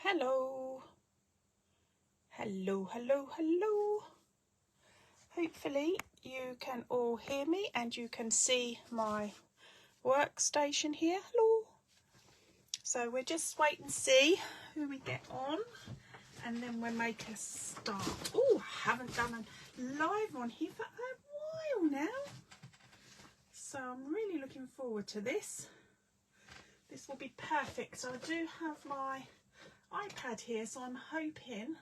Hello. Hello, hello, hello. Hopefully you can all hear me and you can see my workstation here. Hello. So we'll just wait and see who we get on and then we'll make a start. Oh, I haven't done a live one here for a while now. So I'm really looking forward to this. This will be perfect. So I do have my iPad here, so I'm hoping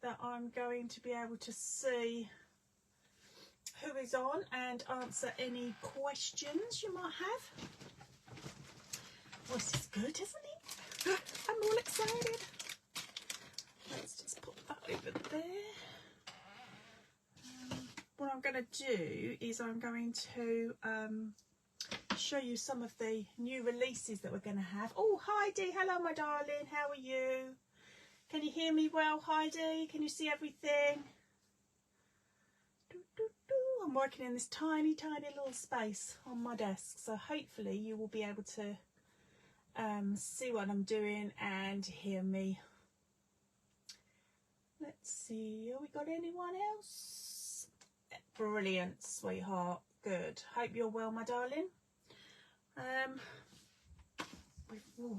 that I'm going to be able to see who is on and answer any questions you might have. Well, this is good, isn't it? I'm all excited. Let's just put that over there. What I'm going to do is I'm going to show you some of the new releases that we're going to have. Oh, Heidi, hello my darling, how are you? Can you hear me well, Heidi? Can you see everything? I'm working in this tiny little space on my desk, so hopefully you will be able to see what I'm doing and hear me. Let's see, have we got anyone else? Brilliant, sweetheart, good. Hope you're well, my darling.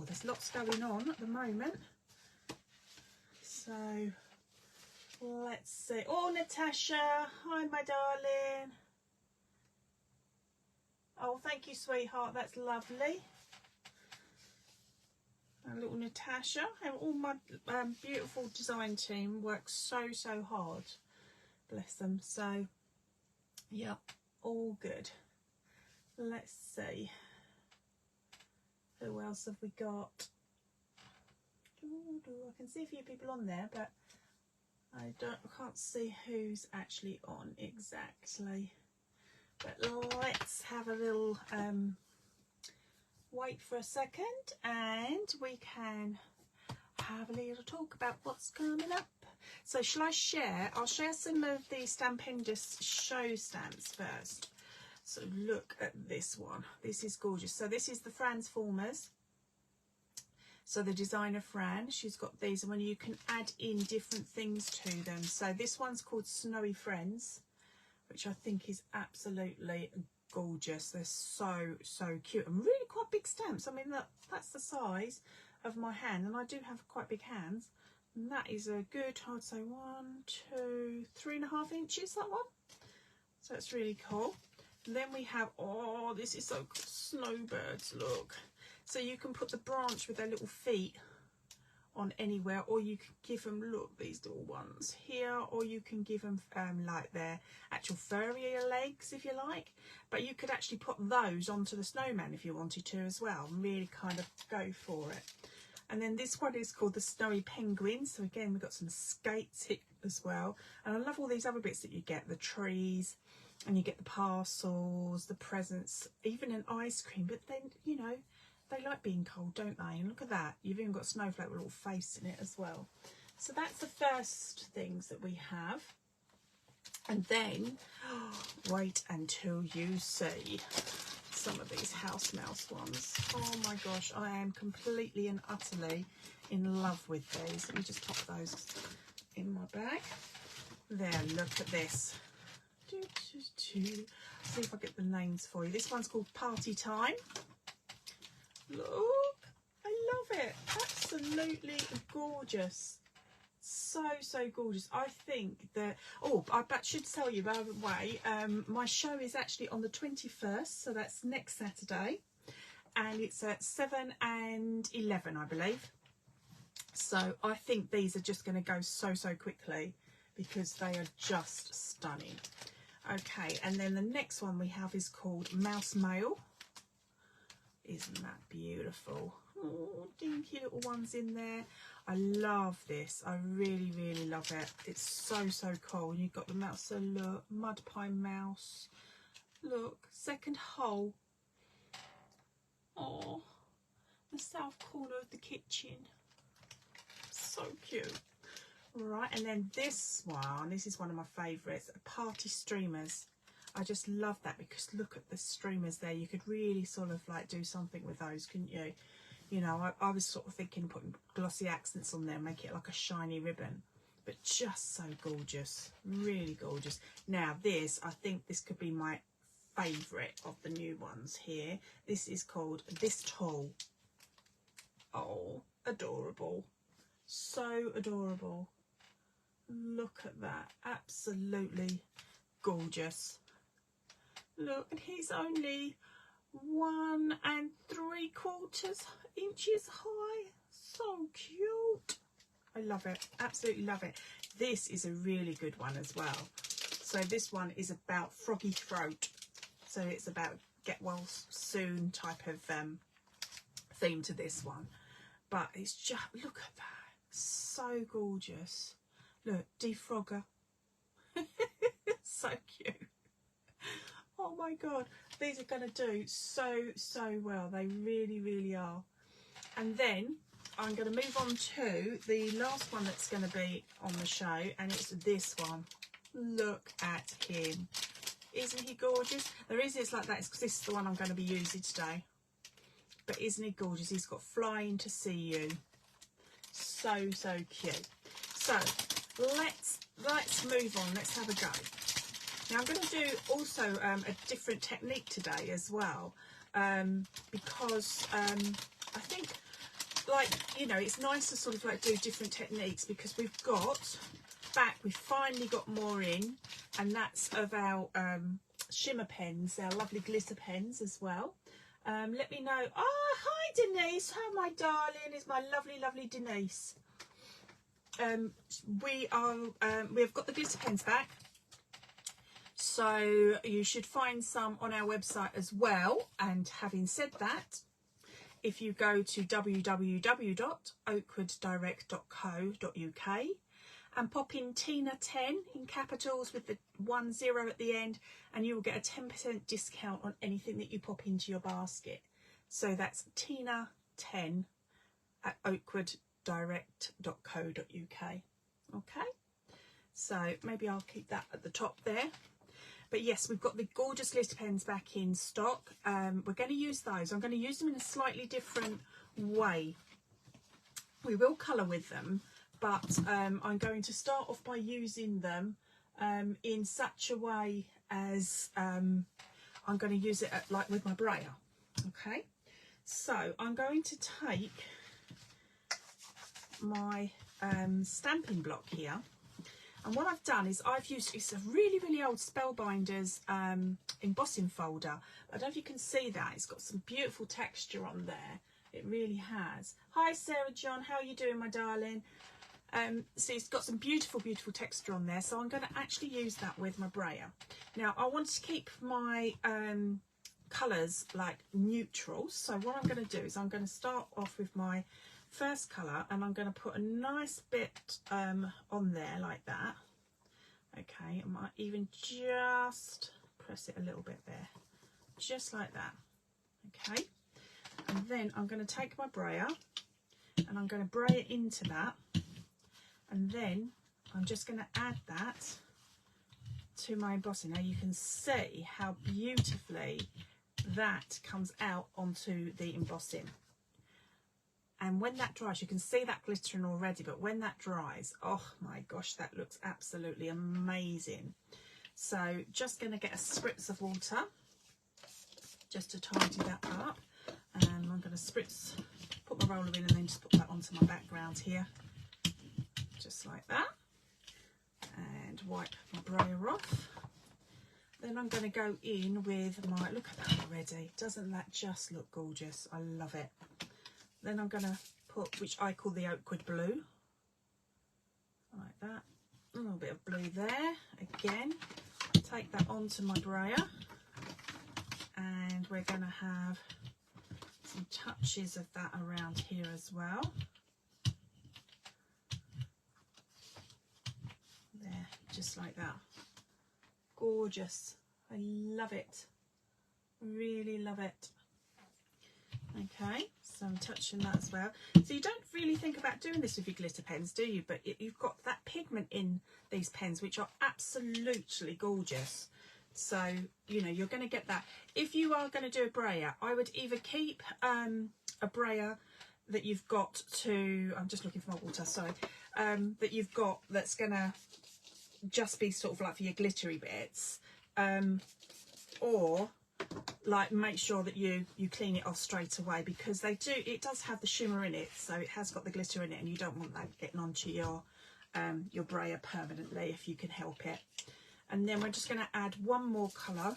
There's lots going on at the moment, so let's see. Oh, Natasha, hi my darling. Oh, thank you, sweetheart, that's lovely. And little Natasha and all my beautiful design team works so hard, bless them. So yeah, all good. Let's see, who else have we got? I can see a few people on there, but I can't see who's actually on exactly. But let's have a little wait for a second and we can have a little talk about what's coming up. So shall I share? I'll share some of the Stampendous show stamps first. So look at this one. This is gorgeous. So this is the Transformers. So the designer Fran, she's got these, and when you can add in different things to them. So this one's called Snowy Friends, which I think is absolutely gorgeous. They're so cute and really quite big stamps. I mean, that's the size of my hand, and I do have quite big hands. And that is a good, I'd say 1, 2, 3.5 inches, that one. So it's really cool. And then we have, oh, this is so cool, snowbirds, look. So you can put the branch with their little feet on anywhere, or you can give them, look, these little ones here, or you can give them like their actual furrier legs if you like. But you could actually put those onto the snowman if you wanted to as well, and really kind of go for it. And then this one is called the Snowy Penguin. So again, we've got some skates here as well. And I love all these other bits that you get, the trees, and you get the parcels, the presents, even an ice cream. But then, you know, they like being cold, don't they? And look at that, you've even got a snowflake with a little face in it as well. So that's the first things that we have. And then, wait until you see some of these house mouse ones. Oh my gosh, I am completely and utterly in love with these. Let me just pop those in my bag. There, look at this. See if I get the names for you. This one's called Party Time. Look, I love it. Absolutely gorgeous. So gorgeous. I think that, oh, I should tell you, by the way, my show is actually on the 21st, so that's next Saturday, and it's at 7 and 11, I believe. So I think these are just going to go so quickly because they are just stunning. Okay, and then the next one we have is called Mouse Mail. Isn't that beautiful? Oh, dinky little ones in there. I love this. I really love it. It's so cool. And you've got the mouse. So look, mud pie mouse. Look, second hole. Oh, the south corner of the kitchen. So cute. Right, and then this one. This is one of my favourites. Party streamers. I just love that because look at the streamers there. You could really sort of like do something with those, couldn't you? You know, I was sort of thinking putting glossy accents on there, make it like a shiny ribbon, but just so gorgeous, really gorgeous. Now this, I think this could be my favourite of the new ones here. This is called This Tall. Oh, adorable, so adorable. Look at that, absolutely gorgeous. Look, and he's only 1 3/4 inches high. So cute. I love it, absolutely love it. This is a really good one as well. So this one is about froggy throat, so it's about get well soon type of theme to this one. But it's just, look at that, so gorgeous. Look, defrogger. So cute. Oh my god, these are going to do so well. They really are. And then I'm going to move on to the last one that's going to be on the show, and it's this one. Look at him. Isn't he gorgeous? The reason it's like that is because this is the one I'm going to be using today. But isn't he gorgeous? He's got Flying to See You. So cute. So let's move on. Let's have a go. Now I'm going to do also a different technique today as well, because I think, like, you know, it's nice to sort of like do different techniques, because we've finally got more in, and that's of our shimmer pens, our lovely glitter pens as well. Let me know. Oh, hi Denise. How my darling is my lovely Denise. We've got the glitter pens back, so you should find some on our website as well. And having said that, if you go to www.oakwooddirect.co.uk and pop in Tina10 in capitals with the 10 at the end, and you will get a 10% discount on anything that you pop into your basket. So that's Tina10 at oakwooddirect.co.uk. Okay, so maybe I'll keep that at the top there. But yes, we've got the gorgeous glitter pens back in stock. We're going to use those. I'm going to use them in a slightly different way. We will colour with them, but I'm going to start off by using them in such a way as I'm going to use it like with my brayer. Okay, so I'm going to take my stamping block here, and what I've done is I've used, it's a really old Spellbinders embossing folder. I don't know if you can see that, it's got some beautiful texture on there. It really has. Hi Sarah John, how are you doing my darling? So it's got some beautiful texture on there, so I'm going to actually use that with my brayer. Now I want to keep my colours like neutral, so what I'm going to do is I'm going to start off with my first colour, and I'm going to put a nice bit on there like that. Okay, I might even just press it a little bit there, just like that. Okay, and then I'm going to take my brayer and I'm going to bray it into that, and then I'm just going to add that to my embossing. Now you can see how beautifully that comes out onto the embossing. And when that dries, you can see that glittering already, but when that dries, oh my gosh, that looks absolutely amazing. So just going to get a spritz of water just to tidy that up, and I'm going to spritz, put my roller in, and then just put that onto my background here, just like that, and wipe my brayer off. Then I'm going to go in with my, look at that already, doesn't that just look gorgeous? I love it. Then I'm going to put, which I call the Oakwood blue, like that, a little bit of blue there. Again, take that onto my brayer, and we're going to have some touches of that around here as well. There, just like that. Gorgeous. I love it. Really love it. Okay, so I'm touching that as well. So you don't really think about doing this with your glitter pens, do you? But you've got that pigment in these pens, which are absolutely gorgeous. So, you know, you're going to get that. If you are going to do a brayer, I would either keep a brayer that you've got to, I'm just looking for my water, sorry, that you've got that's gonna just be sort of like for your glittery bits, or like make sure that you clean it off straight away, because it does have the shimmer in it, so it has got the glitter in it, and you don't want that getting onto your brayer permanently if you can help it. And then we're just going to add one more colour,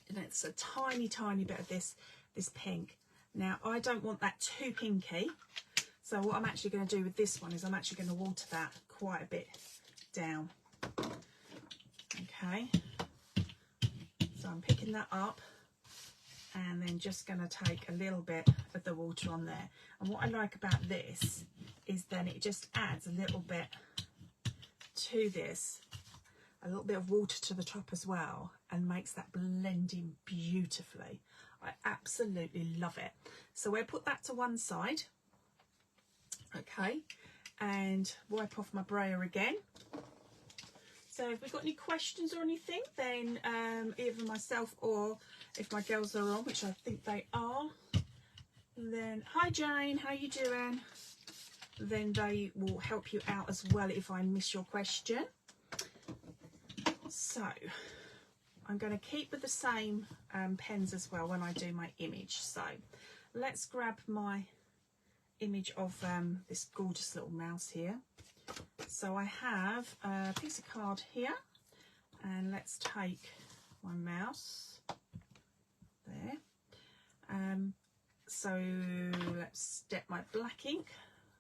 and it's a tiny bit of this pink. Now I don't want that too pinky, so what I'm actually going to do with this one is I'm actually going to water that quite a bit down. Okay, so I'm picking that up and then just going to take a little bit of the water on there. And what I like about this is then it just adds a little bit to this, a little bit of water to the top as well, and makes that blend in beautifully. I absolutely love it. So we'll put that to one side, okay, and wipe off my brayer again. So if we've got any questions or anything, then either myself or if my girls are on, which I think they are, then hi Jane, how you doing? Then they will help you out as well if I miss your question. So I'm going to keep with the same pens as well when I do my image. So let's grab my image of this gorgeous little mouse here. So I have a piece of card here, and let's take my mouse there. So let's dip my black ink.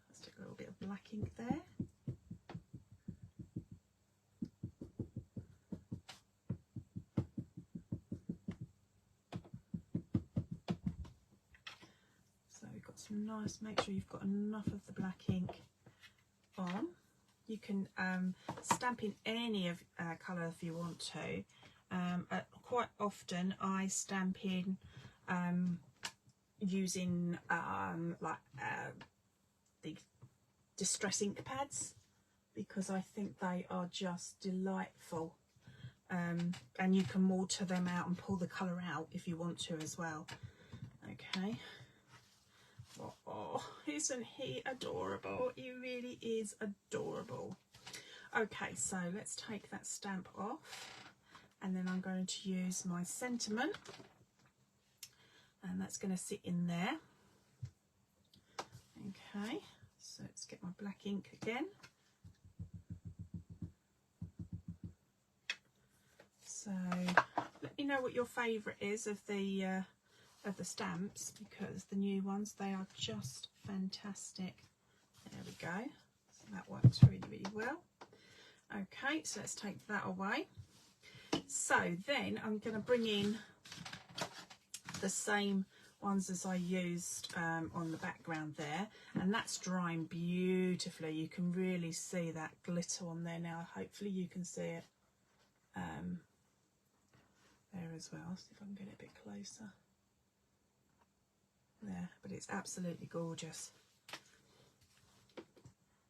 Let's take a little bit of black ink there. So we've got some nice, make sure you've got enough of the black ink on. You can stamp in any of colour if you want to. Quite often I stamp in using the distress ink pads, because I think they are just delightful, and you can water them out and pull the colour out if you want to as well. Okay. Oh, isn't he adorable? He really is adorable. Okay, so let's take that stamp off, and then I'm going to use my sentiment, and that's going to sit in there. Okay, so let's get my black ink again. So let me know what your favourite is of the stamps, because the new ones, they are just fantastic. There we go. So that works really well. Okay, so let's take that away. So then I'm going to bring in the same ones as I used on the background there, and that's drying beautifully. You can really see that glitter on there now. Hopefully you can see it there as well. See if I can get it a bit closer. There, but it's absolutely gorgeous.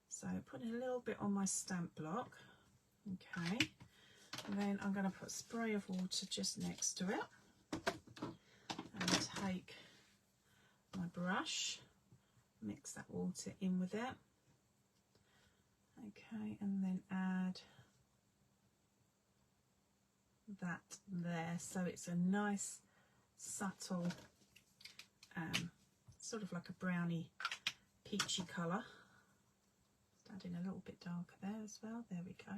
So putting a little bit on my stamp block, okay, and then I'm going to put a spray of water just next to it, and take my brush, mix that water in with it, okay, and then add that there, so it's a nice subtle sort of like a browny peachy colour. Just adding a little bit darker there as well. There we go.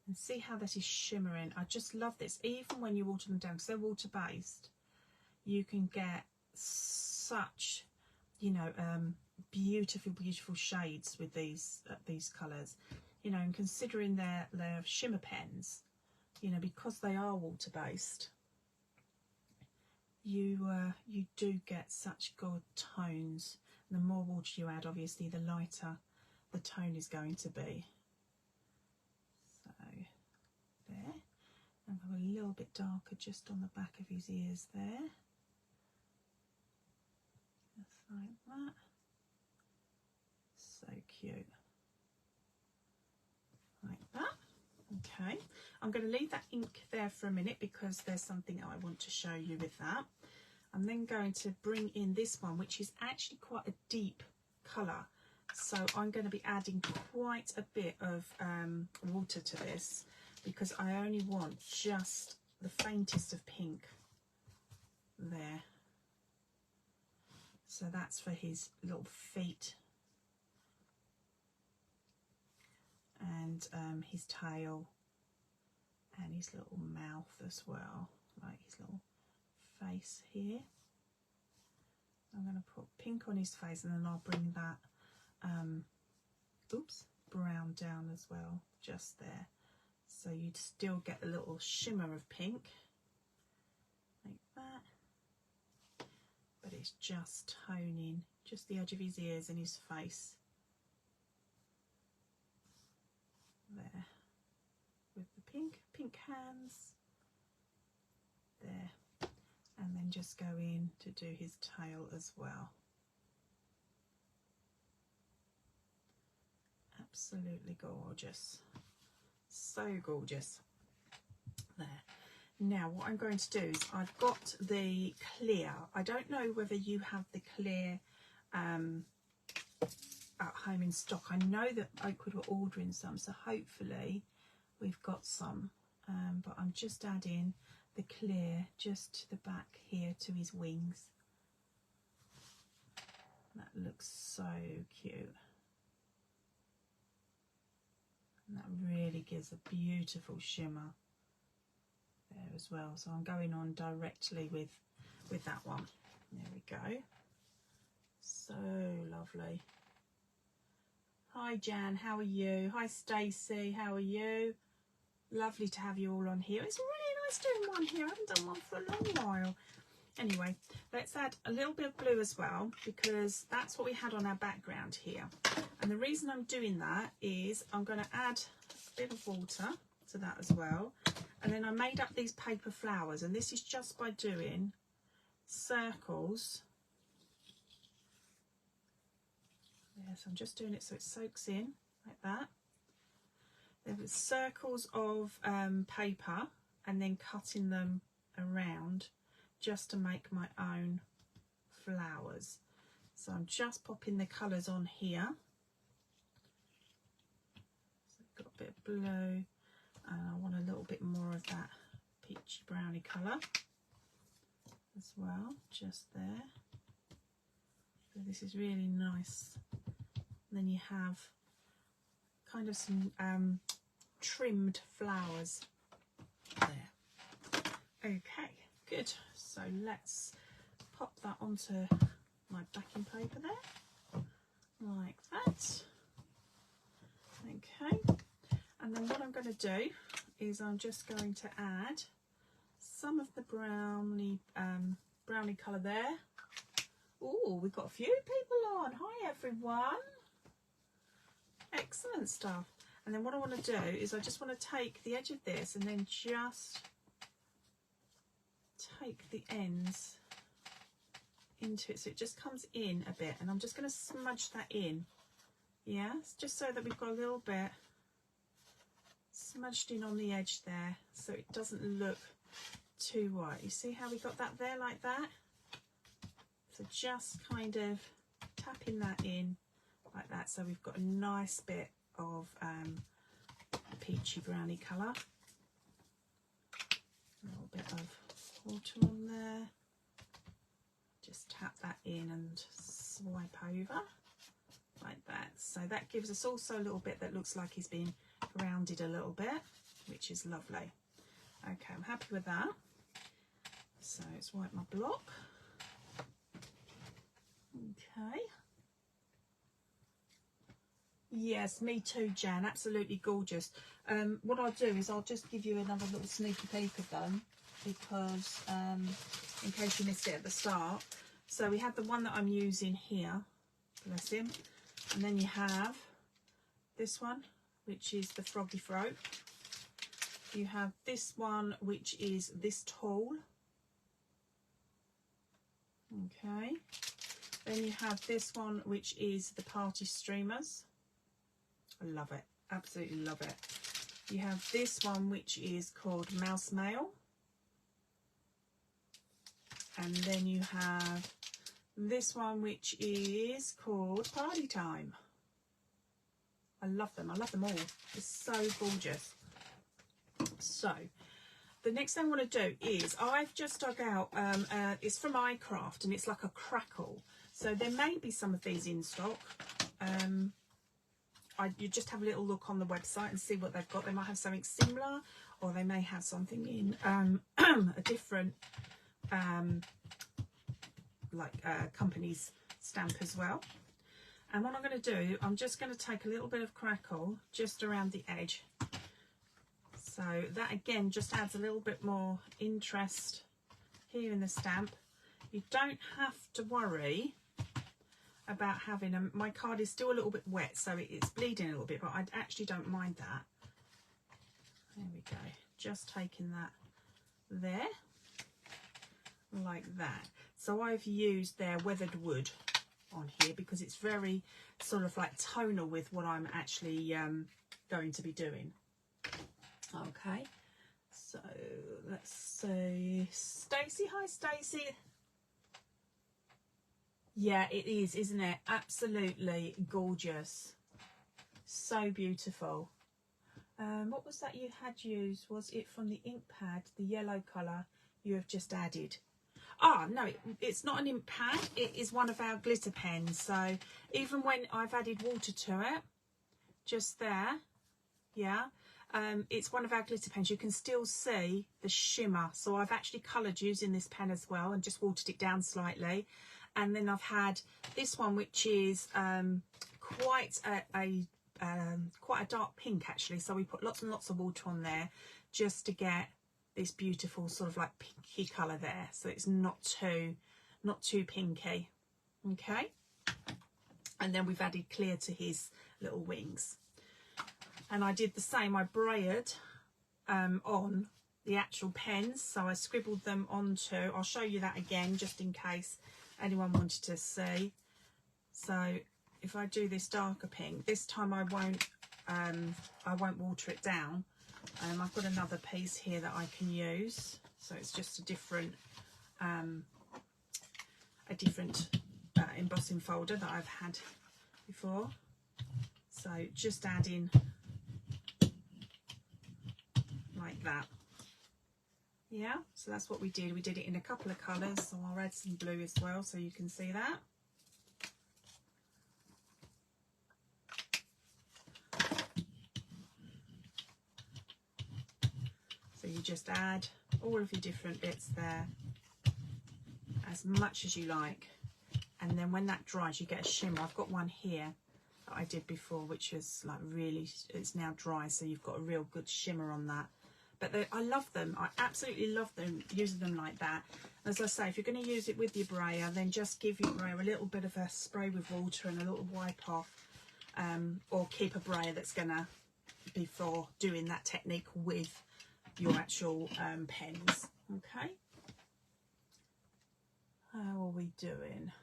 And see how that is shimmering. I just love this. Even when you water them down, because they're water based, you can get such, you know, beautiful shades with these colours. You know, and considering their shimmer pens, you know, because they are water based, you do get such good tones. And the more water you add, obviously, the lighter the tone is going to be. So there, and go a little bit darker just on the back of his ears there, just like that. So cute, like that. Okay, I'm going to leave that ink there for a minute because there's something I want to show you with that. I'm then going to bring in this one, which is actually quite a deep colour. So I'm going to be adding quite a bit of water to this, because I only want just the faintest of pink there. So that's for his little feet and his tail and his little mouth as well, like his little face here. I'm going to put pink on his face, and then I'll bring that brown down as well, just there, so you'd still get a little shimmer of pink like that, but it's just toning just the edge of his ears and his face there with the pink hands there, and then just go in to do his tail as well. Absolutely gorgeous, so gorgeous there. Now what I'm going to do is, I've got the clear. I don't know whether you have the clear at home in stock. I know that Oakwood were ordering some, so hopefully we've got some, but I'm just adding the clear just to the back here to his wings. That looks so cute. And that really gives a beautiful shimmer there as well. So I'm going on directly with that one. There we go. So lovely. Hi Jan, how are you? Hi Stacey, how are you? Lovely to have you all on here. It's really nice doing one here. I haven't done one for a long while. Anyway, let's add a little bit of blue as well, because that's what we had on our background here. And the reason I'm doing that is I'm going to add a bit of water to that as well. And then I made up these paper flowers, and this is just by doing circles. Yes, I'm just doing it so it soaks in like that. There was circles of paper, and then cutting them around just to make my own flowers. So I'm just popping the colours on here. So I've got a bit of blue, and I want a little bit more of that peachy browny colour as well, just there. So this is really nice. And then you have kind of some trimmed flowers there. Okay, good. So let's pop that onto my backing paper there, like that. Okay, and then what I'm going to do is I'm just going to add some of the browny colour there. Oh, we've got a few people on. Hi everyone. Excellent stuff. And then what I want to do is I just want to take the edge of this and then just take the ends into it, so it just comes in a bit, and I'm just going to smudge that in. Yes, just so that we've got a little bit smudged in on the edge there, so it doesn't look too white. You see how we got that there like that? So just kind of tapping that in like that, so we've got a nice bit of peachy browny colour. A little bit of water on there. Just tap that in and swipe over like that. So that gives us also a little bit that looks like he's been rounded a little bit, which is lovely. Okay, I'm happy with that. So let's wipe my block. Okay. Yes, me too, Jan. Absolutely gorgeous. What I'll do is I'll just give you another little sneaky peek of them, because in case you missed it at the start. So we have the one that I'm using here, bless him, and then you have this one, which is the froggy throat. You have this one, which is this tall. Okay. Then you have this one, which is the party streamers. I love it, absolutely love it. You have this one, which is called mouse mail. And then you have this one, which is called Party Time. I love them. I love them all. It's so gorgeous. So the next thing I want to do is I've just dug out, it's from iCraft, and it's like a crackle. So there may be some of these in stock. You just have a little look on the website and see what they've got. They might have something similar, or they may have something in a different company's stamp as well. And what I'm going to do, I'm just going to take a little bit of crackle just around the edge. So that again just adds a little bit more interest here in the stamp. You don't have to worry about having my card is still a little bit wet, so it's bleeding a little bit, but I actually don't mind that. There we go. Just taking that there, like that. So I've used their weathered wood on here because it's very sort of like tonal with what I'm actually going to be doing. Okay, so let's see. Stacey, hi Stacey. Yeah, it is, isn't it? Absolutely gorgeous. So beautiful. What was that you had used? Was it from the ink pad, the yellow colour you have just added? Ah, no, it's not an ink pad. It is one of our glitter pens. So even when I've added water to it, just there, yeah, it's one of our glitter pens. You can still see the shimmer. So I've actually coloured using this pen as well and just watered it down slightly. And then I've had this one, which is quite a dark pink actually. So we put lots and lots of water on there just to get this beautiful sort of like pinky colour there. So it's not too pinky. Okay. And then we've added clear to his little wings. And I did the same. I braided on the actual pens. So I scribbled them onto, I'll show you that again just in case anyone wanted to see. So if I do this darker pink, this time I won't water it down. I've got another piece here that I can use, so it's just a different embossing folder that I've had before. So just add in like that. Yeah, so that's what we did. We did it in a couple of colours, so I'll add some blue as well so you can see that. So you just add all of your different bits there, as much as you like. And then when that dries, you get a shimmer. I've got one here that I did before, which is like really, it's now dry, so you've got a real good shimmer on that. But I love them. I absolutely love them, using them like that. As I say, if you're going to use it with your brayer, then just give your brayer a little bit of a spray with water and a little wipe off, or keep a brayer that's going to, before doing that technique with your actual pens. Okay. How are we doing?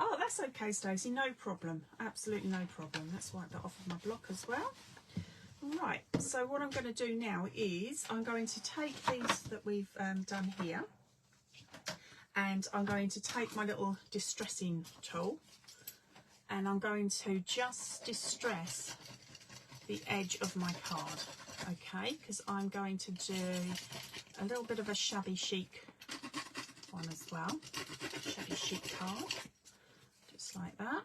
Oh, that's okay, Stacey, no problem. Absolutely no problem. Let's wipe that off of my block as well. Right, so what I'm going to do now is I'm going to take these that we've done here, and I'm going to take my little distressing tool, and I'm going to just distress the edge of my card, okay, because I'm going to do a little bit of a shabby chic one as well, shabby chic card. Just like that.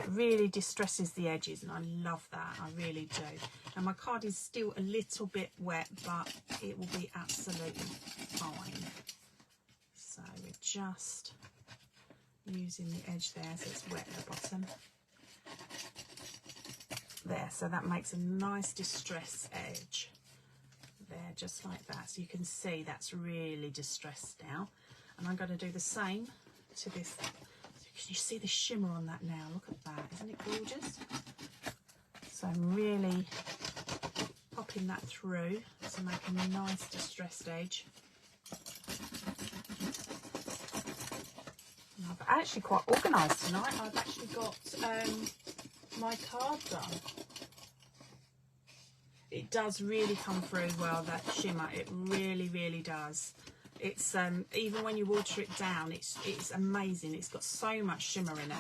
It really distresses the edges, and I love that. I really do. And my card is still a little bit wet, but it will be absolutely fine. So we're just using the edge there, so it's wet at the bottom. There, so that makes a nice distress edge. There, just like that. So you can see that's really distressed now. And I'm going to do the same to this. Can you see the shimmer on that now? Look at that, isn't it gorgeous? So I'm really popping that through to make a nice distressed edge. And I'm actually quite organised tonight. I've actually got my card done. It it does really come through well, that shimmer. It really does. It's even when you water it down, it's amazing. It's got so much shimmer in it.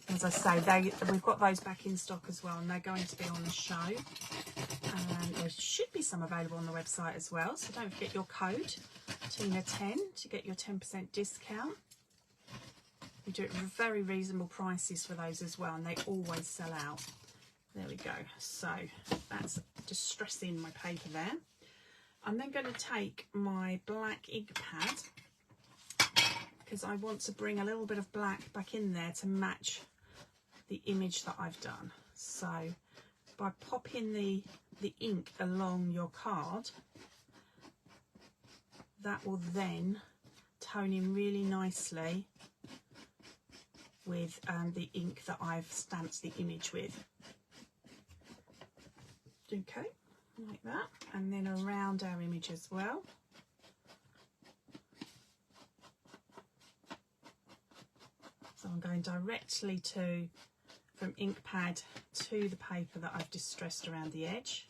As I say, we've got those back in stock as well, and they're going to be on the show. And there should be some available on the website as well. So don't forget your code, Tina10, to get your 10% discount. We do it for very reasonable prices for those as well, and they always sell out. There we go. So that's distressing my paper there. I'm then going to take my black ink pad, because I want to bring a little bit of black back in there to match the image that I've done. So by popping the ink along your card, that will then tone in really nicely with the ink that I've stamped the image with. Okay, like that, and then around our image as well. So I'm going directly from ink pad to the paper that I've distressed around the edge.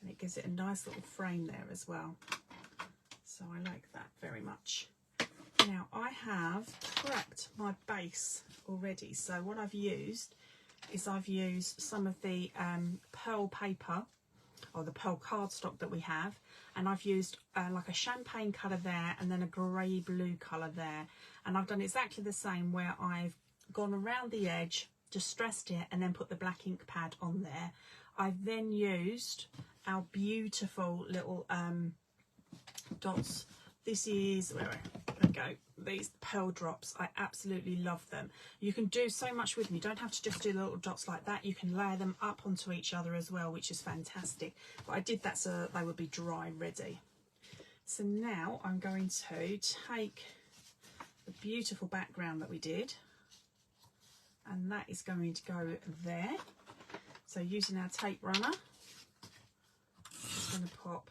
And it gives it a nice little frame there as well. So I like that very much. Now I have prepped my base already. So what I've used is I've used some of the pearl paper, or the pearl cardstock that we have, and I've used like a champagne colour there and then a grey blue colour there, and I've done exactly the same, where I've gone around the edge, distressed it, and then put the black ink pad on there. I've then used our beautiful little dots. This is, there we go, these pearl drops. I absolutely love them. You can do so much with them. You don't have to just do little dots like that. You can layer them up onto each other as well, which is fantastic. But I did that so they would be dry ready. So now I'm going to take the beautiful background that we did, and that is going to go there. So using our tape runner, just going to pop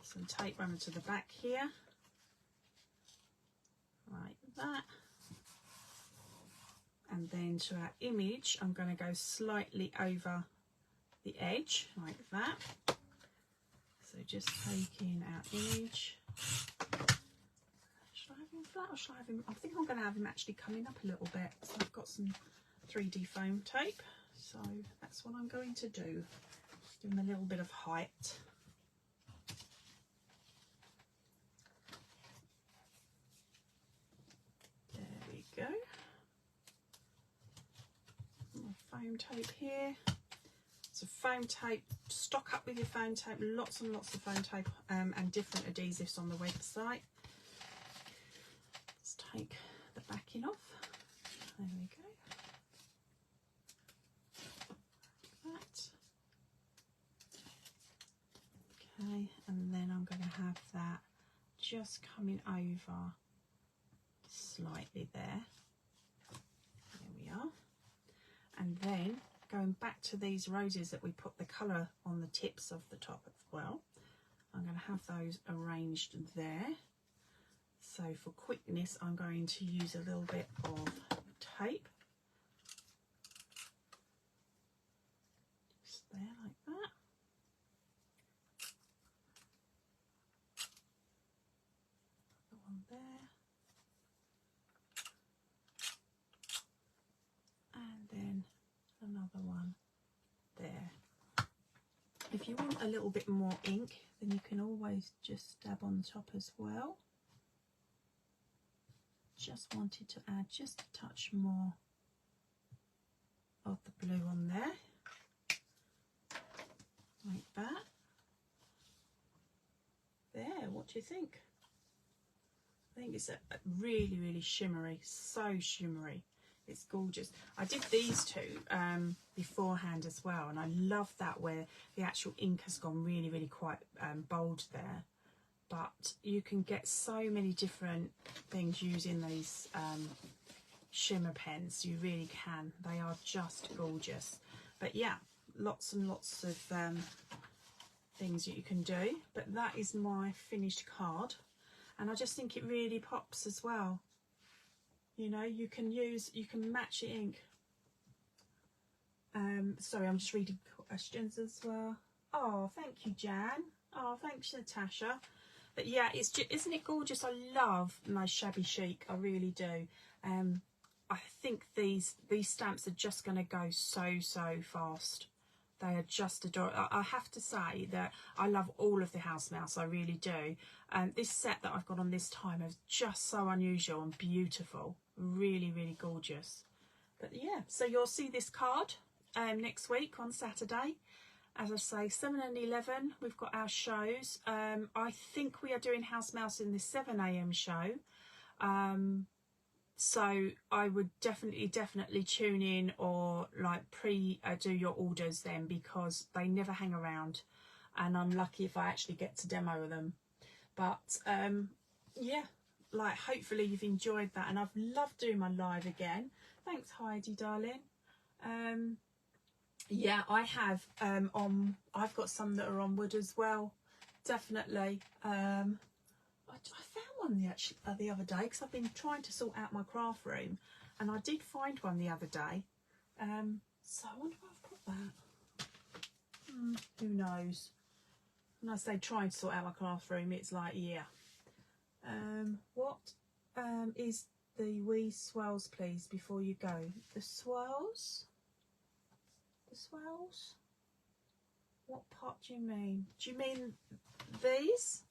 some tape runner to the back here, like that, and then to our image I'm going to go slightly over the edge like that. So just taking our image, should I have him flat or should I have him, I think I'm going to have him actually coming up a little bit. So I've got some 3D foam tape, so that's what I'm going to do. Just give him a little bit of height. Go. Foam tape here. So foam tape, stock up with your foam tape, lots and lots of foam tape and different adhesives on the website. Let's take the backing off. There we go. That. Okay, and then I'm going to have that just coming over slightly there. There we are. And then going back to these roses that we put the colour on the tips of the top as well, I'm going to have those arranged there. So for quickness I'm going to use a little bit of tape, just there like that. The one there. And then another one there. If you want a little bit more ink, then you can always just dab on top as well. Just wanted to add just a touch more of the blue on there, like that. There, what do you think? I think it's a really shimmery, so shimmery. It's gorgeous. I did these two beforehand as well, and I love that, where the actual ink has gone really quite bold there. But you can get so many different things using these shimmer pens. You really can. They are just gorgeous. But yeah, lots and lots of things that you can do. But that is my finished card, and I just think it really pops as well. You know, you can match your ink. Sorry, I'm just reading questions as well. Oh, thank you, Jan. Oh, thanks, Natasha. But yeah, it's just, isn't it gorgeous? I love my shabby chic. I really do. I think these stamps are just going to go so fast. They are just adorable. I have to say that I love all of the House Mouse. I really do. This set that I've got on this time is just so unusual and beautiful. Really gorgeous. But yeah, so you'll see this card next week on Saturday. As I say, 7 and 11, we've got our shows. I think we are doing House Mouse in the 7 AM show. So I would definitely tune in, or like do your orders then, because they never hang around, and I'm lucky if I actually get to demo them. But yeah, like hopefully you've enjoyed that, and I've loved doing my live again. Thanks, Heidi, darling. Yeah, I have I've got some that are on wood as well, definitely. I found one the other day, because I've been trying to sort out my craft room, and I did find one the other day. So I wonder where I've put that. Who knows? When I say trying to sort out my craft room, it's like, yeah. What is the wee swells, please, before you go? The swells? The swells? What part do you mean? Do you mean these?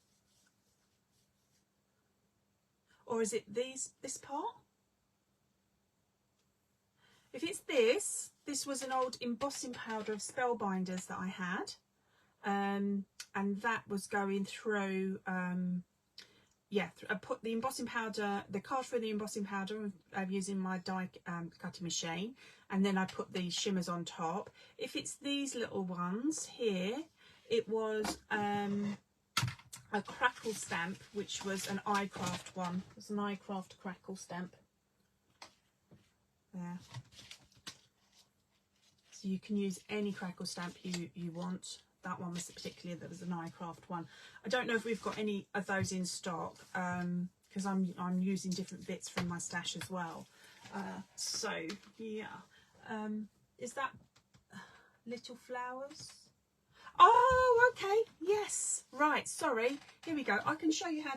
Or is it this part? If it's this was an old embossing powder of Spellbinders that I had. And that was going through, yeah, I put the embossing powder, the card through the embossing powder using my die cutting machine. And then I put the shimmers on top. If it's these little ones here, it was a crackle stamp, which was an iCraft one. It was an iCraft crackle stamp. There. So you can use any crackle stamp you want. That one was particularly, that was an iCraft one. I don't know if we've got any of those in stock, because I'm using different bits from my stash as well. So yeah, is that Little Flowers? Oh, okay, yes, right, sorry, here we go. I can show you how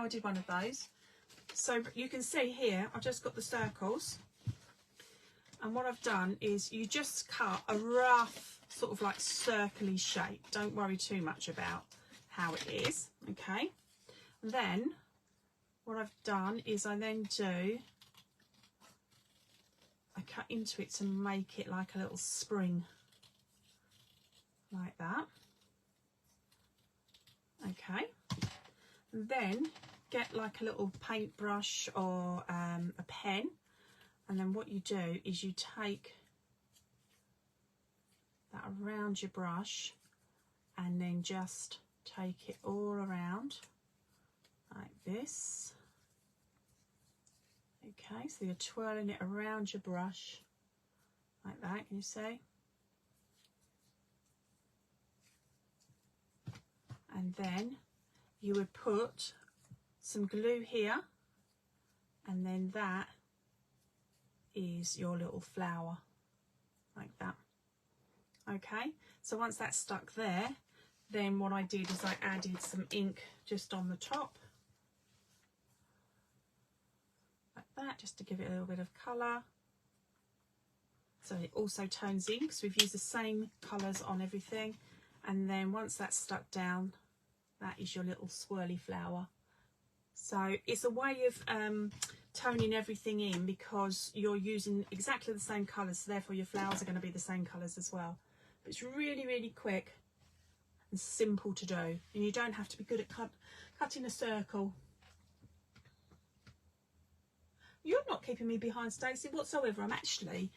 I did one of those. So you can see here, I've just got the circles, and what I've done is you just cut a rough sort of like circly shape. Don't worry too much about how it is, okay? And then what I've done is I cut into it to make it like a little spring, like that. Okay, and then get like a little paintbrush or a pen, and then what you do is you take that around your brush and then just take it all around like this. Okay, so you're twirling it around your brush like that, can you see? And then you would put some glue here, and then that is your little flower, like that. Okay, so once that's stuck there, then what I did is I added some ink just on the top, like that, just to give it a little bit of colour. So it also tones in, because we've used the same colours on everything. And then once that's stuck down, that is your little swirly flower. So it's a way of toning everything in, because you're using exactly the same colours, so therefore your flowers are going to be the same colours as well. But it's really quick and simple to do, and you don't have to be good at cutting a circle. You're not keeping me behind, Stacey, whatsoever. I'm actually,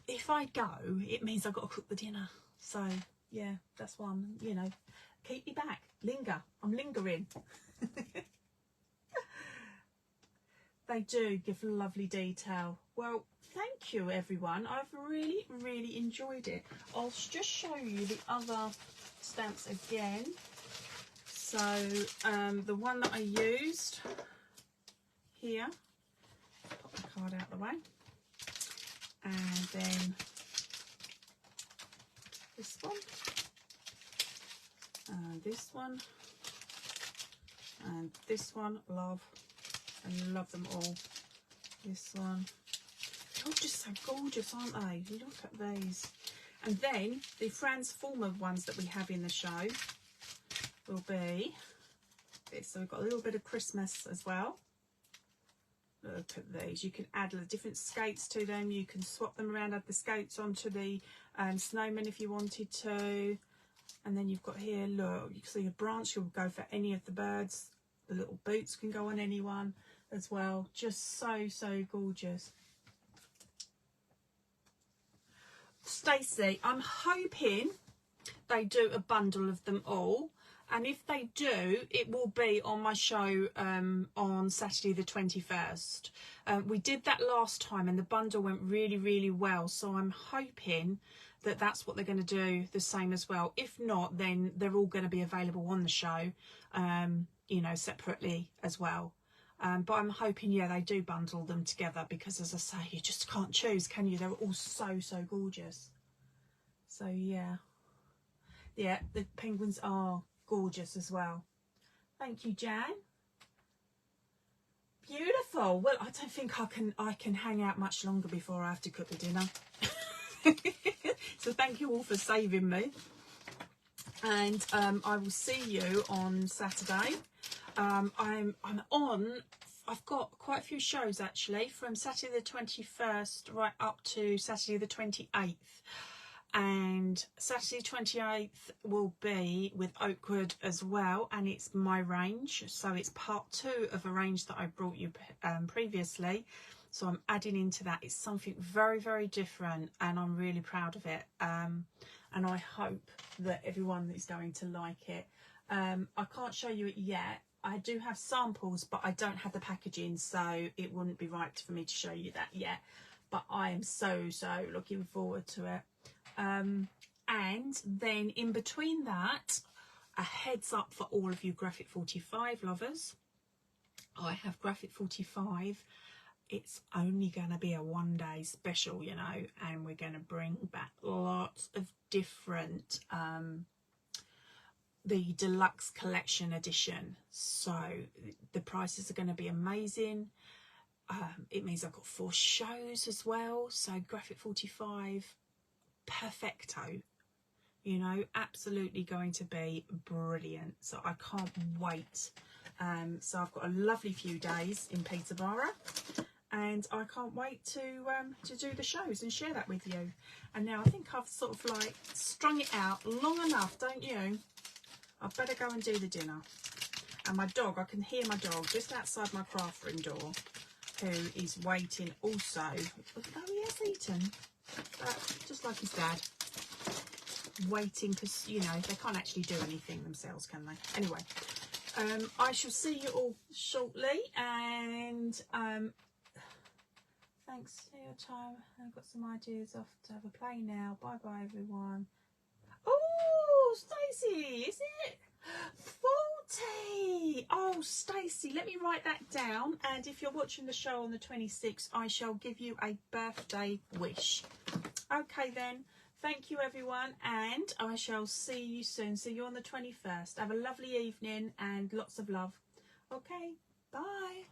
if I go, it means I've got to cook the dinner. So yeah, that's why I'm, you know, keep me back, linger. I'm lingering. They do give lovely detail. Well, thank you, everyone. I've really enjoyed it. I'll just show you the other stamps again. So the one that I used here, pop the card out of the way, and then this one, and this one, and this one. Love, and love them all. This one. They're all just so gorgeous, aren't they? Look at these. And then the transformer ones that we have in the show will be this. So we've got a little bit of Christmas as well. Look at these. You can add different skates to them. You can swap them around, add the skates onto the snowman if you wanted to. And then you've got here, look, you can see a branch. You'll go for any of the birds. The little boots can go on anyone as well. Just so, so gorgeous. Stacey, I'm hoping they do a bundle of them all. And if they do, it will be on my show on Saturday the 21st. We did that last time and the bundle went really, really well. So I'm hoping that that's what they're going to do the same as well. If not, then they're all going to be available on the show, you know, separately as well. But I'm hoping, yeah, they do bundle them together because, as I say, you just can't choose, can you? They're all so, so gorgeous. So, yeah. Yeah, the penguins are gorgeous as well. Thank you, Jan. Beautiful. Well, I don't think I can hang out much longer before I have to cook the dinner. So thank you all for saving me. And I will see you on Saturday. I've got quite a few shows actually, from Saturday the 21st right up to Saturday the 28th. And Saturday 28th will be with Oakwood as well, and it's my range, so it's part 2 of a range that I brought you previously. So I'm adding into that. It's something very, very different, and I'm really proud of it. And I hope that everyone is going to like it. I can't show you it yet. I do have samples, but I don't have the packaging, so it wouldn't be right for me to show you that yet. But I am so, so looking forward to it. And then in between that, a heads up for all of you Graphic 45 lovers. I have Graphic 45. It's only going to be a one-day special, you know, and we're going to bring back lots of different the deluxe collection edition. So the prices are going to be amazing. It means I've got 4 shows as well. So Graphic 45, perfecto, you know, absolutely going to be brilliant. So I can't wait. So I've got a lovely few days in Peterborough, and I can't wait to do the shows and share that with you. And now I think I've sort of like strung it out long enough, don't you? I'd better go and do the dinner. And my dog, I can hear my dog just outside my craft room door, who is waiting also. Oh, he has eaten, but just like his dad, waiting, because, you know, they can't actually do anything themselves, can they? Anyway, I shall see you all shortly, and thanks for your time. I've got some ideas off to have a play now. Bye bye everyone. Oh, Stacey, is it 40? Oh, Stacey, let me write that down, and if you're watching the show on the 26th, I shall give you a birthday wish. Okay then, thank you everyone, and I shall see you soon. See you on the 21st. Have a lovely evening and lots of love. Okay, bye.